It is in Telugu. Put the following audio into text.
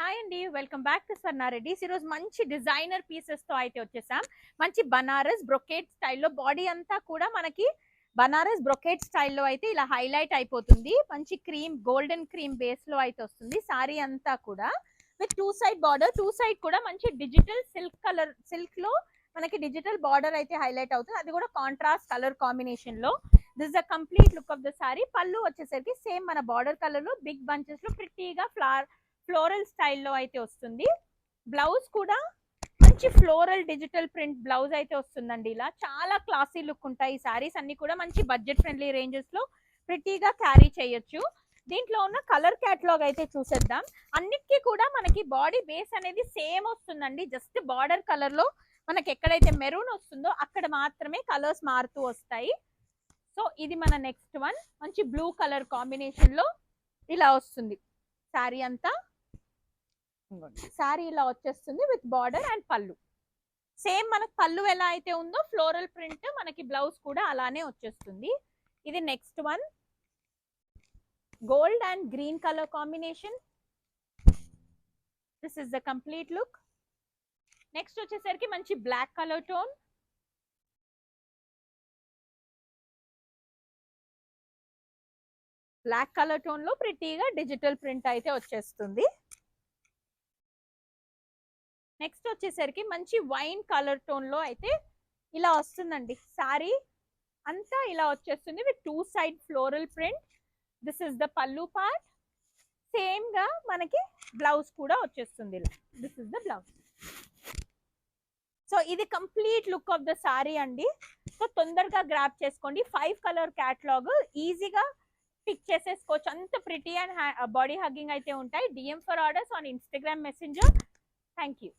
హాయ్ అండి, వెల్కమ్ బ్యాక్ టు స్వర్ణ రెడ్డిస్. ఈరోజు మంచి డిజైనర్ పీసెస్ తో అయితే వచ్చేసాం. మంచి బనారస్ బ్రొకేట్ స్టైల్లో బాడీ అంతా కూడా మనకి బనారస్ బ్రొకేట్ స్టైల్లో అయితే ఇలా హైలైట్ అయిపోతుంది. మంచి క్రీమ్ గోల్డెన్ క్రీమ్ బేస్ లో అయితే వస్తుంది. సారీ అంతా కూడా with two side border, two side కూడా మంచి డిజిటల్ సిల్క్ కలర్, సిల్క్ లో మనకి డిజిటల్ బార్డర్ అయితే హైలైట్ అవుతుంది. అది కూడా కాంట్రాస్ట్ కలర్ కాంబినేషన్ లో. This the complete look of the sorry. పళ్ళు వచ్చేసరికి సేమ్ మన బార్డర్ కలర్ లో బిగ్ బంచెస్ లో ప్రిటీగా ఫ్లోరల్ స్టైల్లో అయితే వస్తుంది. బ్లౌజ్ కూడా మంచి ఫ్లోరల్ డిజిటల్ ప్రింట్ బ్లౌజ్ అయితే వస్తుందండి. ఇలా చాలా క్లాసీ లుక్ ఉంటాయి. ఈ సారీస్ అన్ని కూడా మంచి బడ్జెట్ ఫ్రెండ్లీ రేంజెస్ లో ప్రిటీగా క్యారీ చేయొచ్చు. దీంట్లో ఉన్న కలర్ క్యాటలాగ్ అయితే చూసేద్దాం. అన్నిటికీ కూడా మనకి బాడీ బేస్ అనేది సేమ్ వస్తుందండి. జస్ట్ బార్డర్ కలర్ లో మనకి ఎక్కడైతే మెరూన్ వస్తుందో అక్కడ మాత్రమే కలర్స్ మారుతూ వస్తాయి. సో ఇది మన నెక్స్ట్ వన్. మంచి బ్లూ కలర్ కాంబినేషన్ లో ఇలా వస్తుంది శారీ అంతా. శారీ ఇలా వచ్చేస్తుంది విత్ బార్డర్ అండ్ పళ్ళు. సేమ్ మనకు పళ్ళు ఎలా అయితే ఉందో ఫ్లోరల్ ప్రింట్ మనకి బ్లౌజ్ కూడా అలానే వచ్చేస్తుంది. ఇది next one. Gold and green colour combination. This is the complete look. Next వచ్చేసరికి మంచి black colour tone. Black colour tone లో ప్రిటీగా డిజిటల్ ప్రింట్ అయితే వచ్చేస్తుంది. నెక్స్ట్ వచ్చేసరికి మంచి వైన్ కలర్ టోన్ లో అయితే ఇలా వస్తుందండి. సారీ అంతా ఇలా వచ్చేస్తుంది with two side floral print. This is the pallu part. Same గా మనకి బ్లౌజ్ కూడా వచ్చేస్తుంది ఇలా. This is the blouse. So ఇది complete look of the sari అండి. సో తొందరగా గ్రాప్ చేసుకోండి. 5 కలర్ క్యాటలాగ్ ఈజీగా పిక్ చేసేసుకోవచ్చు. అంత ప్రిటీ అండ్ బాడీ హగ్గింగ్ అయితే ఉంటాయి. DM for orders on Instagram messenger. Thank you.